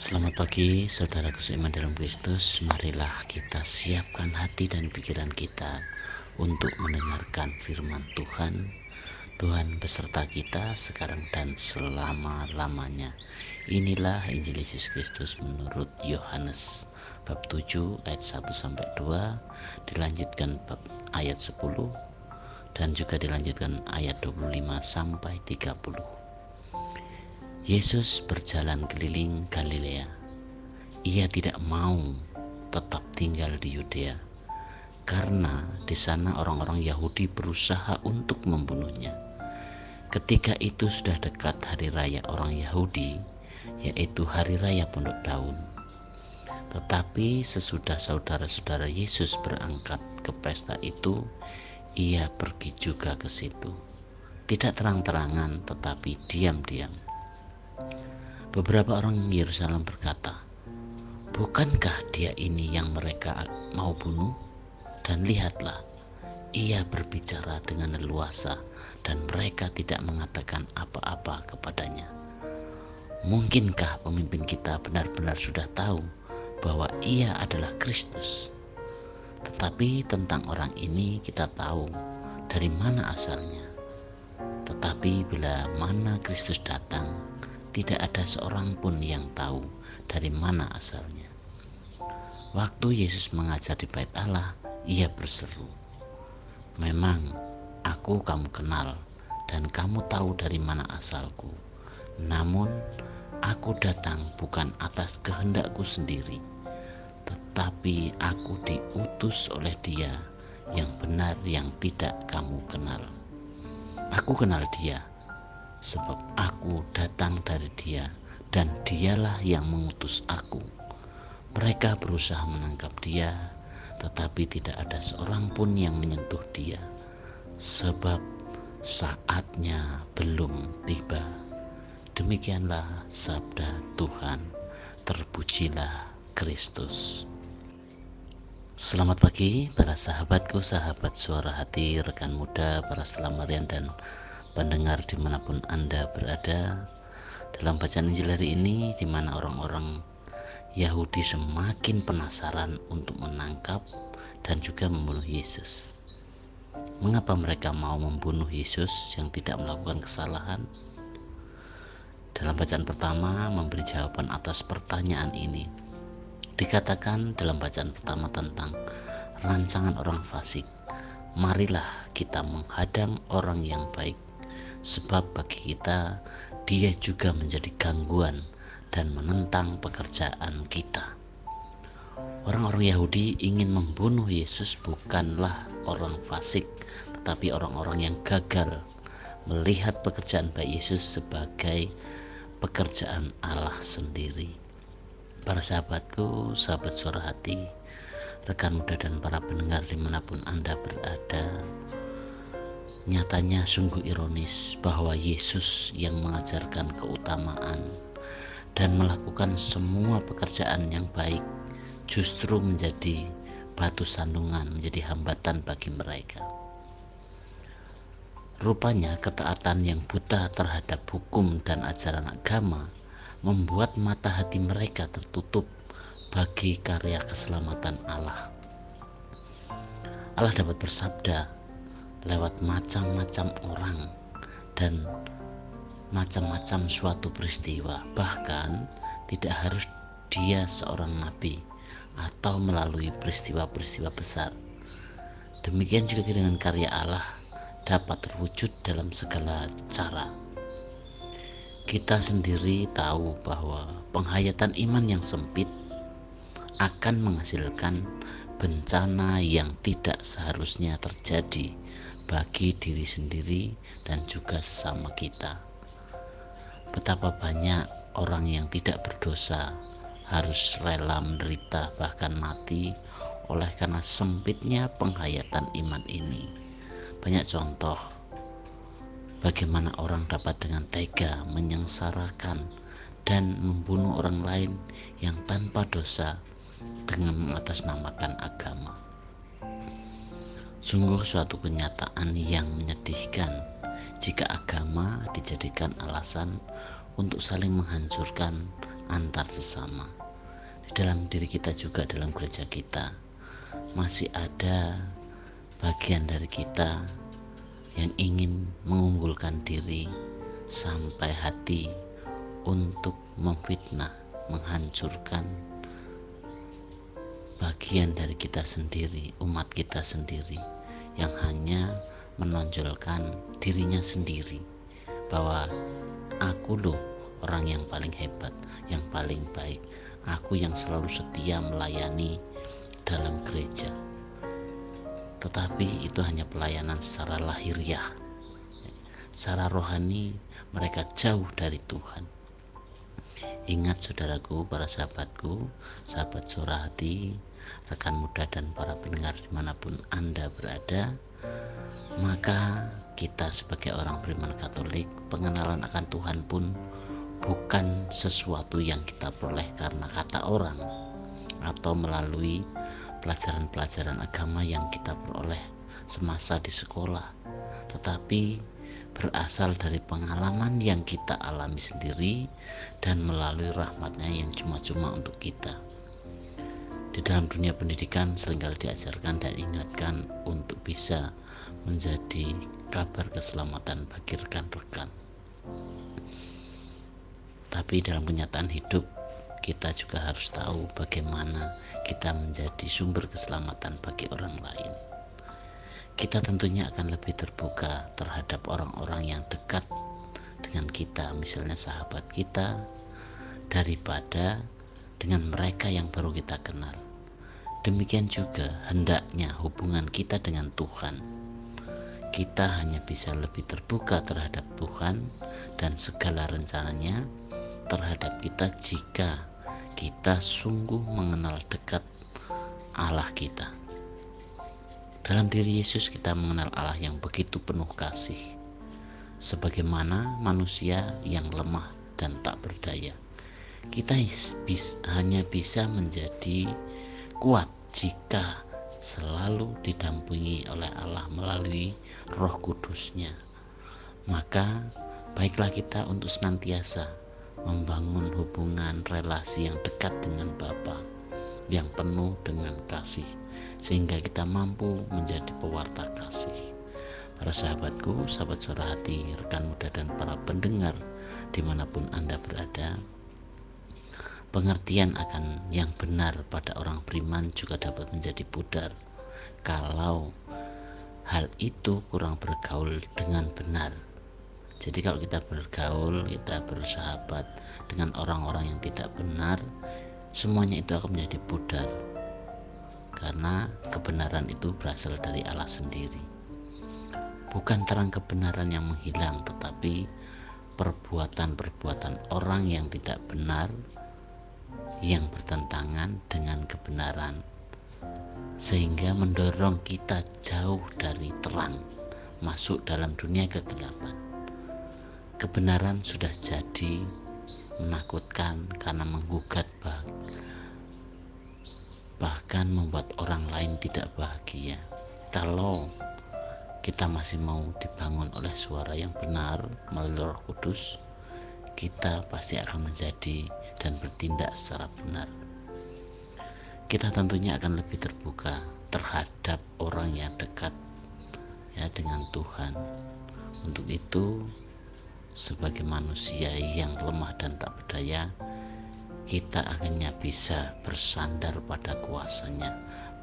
Selamat pagi, saudaraku seiman dalam Kristus. Marilah kita siapkan hati dan pikiran kita untuk mendengarkan firman Tuhan. Tuhan beserta kita sekarang dan selama-lamanya. Inilah Injil Yesus Kristus menurut Yohanes bab 7 ayat 1-2, dilanjutkan bab ayat 10 dan juga dilanjutkan ayat 25-30. Yesus berjalan keliling Galilea. Ia tidak mau tetap tinggal di Yudea, karena di sana orang-orang Yahudi berusaha untuk membunuhnya. Ketika itu sudah dekat hari raya orang Yahudi, yaitu hari raya Pondok Daun. Tetapi sesudah saudara-saudara Yesus berangkat ke pesta itu, ia pergi juga ke situ. Tidak terang-terangan, tetapi diam-diam. Beberapa orang Yerusalem berkata, "Bukankah dia ini yang mereka mau bunuh? Dan lihatlah, ia berbicara dengan leluasa dan mereka tidak mengatakan apa-apa kepadanya. Mungkinkah pemimpin kita benar-benar sudah tahu bahwa ia adalah Kristus? Tetapi tentang orang ini kita tahu dari mana asalnya. Tetapi bila mana Kristus datang, tidak ada seorang pun yang tahu dari mana asalnya." Waktu Yesus mengajar di Bait Allah, ia berseru, "Memang aku kamu kenal dan kamu tahu dari mana asalku. Namun aku datang bukan atas kehendakku sendiri, tetapi aku diutus oleh Dia yang benar yang tidak kamu kenal. Aku kenal Dia, sebab aku datang dari Dia dan Dialah yang mengutus aku. Mereka berusaha menangkap Dia, tetapi tidak ada seorang pun yang menyentuh Dia, sebab saatnya belum tiba." Demikianlah sabda Tuhan. Terpujilah Kristus. Selamat pagi para sahabatku, sahabat suara hati, rekan muda, para selamarian dan pendengar dimanapun Anda berada. Dalam bacaan Injil hari ini, di mana orang-orang Yahudi semakin penasaran untuk menangkap dan juga membunuh Yesus. Mengapa mereka mau membunuh Yesus yang tidak melakukan kesalahan? Dalam bacaan pertama memberi jawaban atas pertanyaan ini. Dikatakan dalam bacaan pertama tentang rancangan orang fasik. Marilah kita menghadang orang yang baik, sebab bagi kita dia juga menjadi gangguan dan menentang pekerjaan kita. Orang-orang Yahudi ingin membunuh Yesus bukanlah orang fasik, tetapi orang-orang yang gagal melihat pekerjaan baik Yesus sebagai pekerjaan Allah sendiri. Para sahabatku, sahabat suara hati, rekan muda dan para pendengar dimanapun Anda berada, nyatanya sungguh ironis bahwa Yesus yang mengajarkan keutamaan dan melakukan semua pekerjaan yang baik justru menjadi batu sandungan, menjadi hambatan bagi mereka. Rupanya ketaatan yang buta terhadap hukum dan ajaran agama membuat mata hati mereka tertutup bagi karya keselamatan Allah. Allah dapat bersabda lewat macam-macam orang dan macam-macam suatu peristiwa, bahkan tidak harus dia seorang nabi atau melalui peristiwa-peristiwa besar. Demikian juga dengan karya Allah dapat terwujud dalam segala cara. Kita sendiri tahu bahwa penghayatan iman yang sempit akan menghasilkan bencana yang tidak seharusnya terjadi bagi diri sendiri dan juga sesama kita. Betapa banyak orang yang tidak berdosa harus rela menderita bahkan mati oleh karena sempitnya penghayatan iman ini. Banyak contoh bagaimana orang dapat dengan tega menyengsarakan dan membunuh orang lain yang tanpa dosa dengan mengatasnamakan agama. Sungguh suatu kenyataan yang menyedihkan jika agama dijadikan alasan untuk saling menghancurkan antar sesama. Di dalam diri kita juga, dalam gereja kita masih ada bagian dari kita yang ingin mengunggulkan diri sampai hati untuk memfitnah, menghancurkan bagian dari kita sendiri, umat kita sendiri, yang hanya menonjolkan dirinya sendiri bahwa aku loh orang yang paling hebat, yang paling baik, aku yang selalu setia melayani dalam gereja. Tetapi itu hanya pelayanan secara lahiriah. Secara rohani mereka jauh dari Tuhan. Ingat saudaraku, para sahabatku, sahabat Suara Hati, rekan muda dan para pendengar dimanapun Anda berada, maka kita sebagai orang beriman Katolik, pengenalan akan Tuhan pun bukan sesuatu yang kita peroleh karena kata orang atau melalui pelajaran-pelajaran agama yang kita peroleh semasa di sekolah, tetapi berasal dari pengalaman yang kita alami sendiri dan melalui rahmat-Nya yang cuma-cuma untuk kita. Di dalam dunia pendidikan seringkali diajarkan dan diingatkan untuk bisa menjadi kabar keselamatan bagi rekan-rekan. Tapi dalam kenyataan hidup kita juga harus tahu bagaimana kita menjadi sumber keselamatan bagi orang lain. Kita tentunya akan lebih terbuka terhadap orang-orang yang dekat dengan kita, misalnya sahabat kita, daripada dengan mereka yang baru kita kenal. Demikian juga hendaknya hubungan kita dengan Tuhan. Kita hanya bisa lebih terbuka terhadap Tuhan dan segala rencananya terhadap kita jika kita sungguh mengenal dekat Allah kita. Dalam diri Yesus kita mengenal Allah yang begitu penuh kasih, sebagaimana manusia yang lemah dan tak berdaya. Kita hanya bisa menjadi kuat jika selalu didampingi oleh Allah melalui Roh Kudus-Nya. Maka baiklah kita untuk senantiasa membangun hubungan relasi yang dekat dengan Bapa, yang penuh dengan kasih, sehingga kita mampu menjadi pewarta kasih. Para sahabatku, sahabat Suara Hati, rekan muda dan para pendengar dimanapun Anda berada, pengertian akan yang benar pada orang beriman juga dapat menjadi pudar kalau hal itu kurang bergaul dengan benar. Jadi kalau kita bergaul, kita bersahabat dengan orang-orang yang tidak benar, semuanya itu akan menjadi pudar, karena kebenaran itu berasal dari Allah sendiri. Bukan terang kebenaran yang menghilang, tetapi perbuatan-perbuatan orang yang tidak benar yang bertentangan dengan kebenaran, sehingga mendorong kita jauh dari terang, masuk dalam dunia kegelapan. Kebenaran sudah jadi menakutkan karena menggugat, bahkan membuat orang lain tidak bahagia. Kalau kita masih mau dibangun oleh suara yang benar melalui Roh Kudus, kita pasti akan menjadi dan bertindak secara benar. Kita tentunya akan lebih terbuka terhadap orang yang dekat dengan Tuhan. Untuk itu, sebagai manusia yang lemah dan tak berdaya, kita akhirnya bisa bersandar pada kuasa-Nya,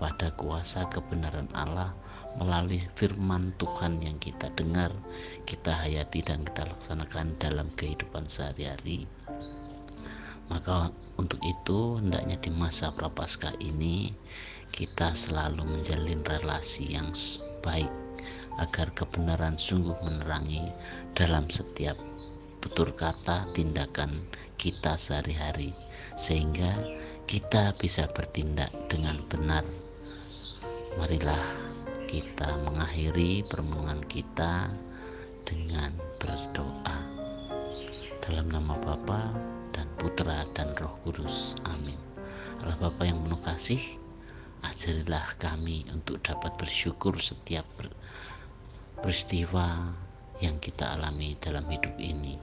pada kuasa kebenaran Allah melalui firman Tuhan yang kita dengar, kita hayati dan kita laksanakan dalam kehidupan sehari-hari. Maka untuk itu hendaknya di masa Prapaskah ini kita selalu menjalin relasi yang baik agar kebenaran sungguh menerangi dalam setiap tutur kata, tindakan kita sehari-hari, sehingga kita bisa bertindak dengan benar. Marilah kita mengakhiri permohonan kita dengan berdoa. Dalam nama Bapa dan Putra dan Roh Kudus. Amin. Allah Bapa yang penuh kasih, ajarilah kami untuk dapat bersyukur setiap peristiwa yang kita alami dalam hidup ini,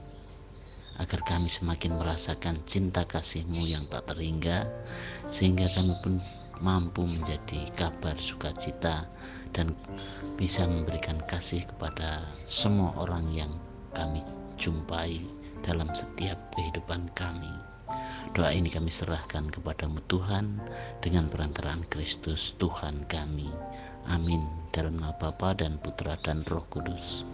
agar kami semakin merasakan cinta kasih-Mu yang tak terhingga, sehingga kami pun mampu menjadi kabar sukacita dan bisa memberikan kasih kepada semua orang yang kami jumpai dalam setiap kehidupan kami. Doa ini kami serahkan kepadamu Tuhan, dengan perantaraan Kristus Tuhan kami. Amin. Dalam nama Bapa dan Putra dan Roh Kudus.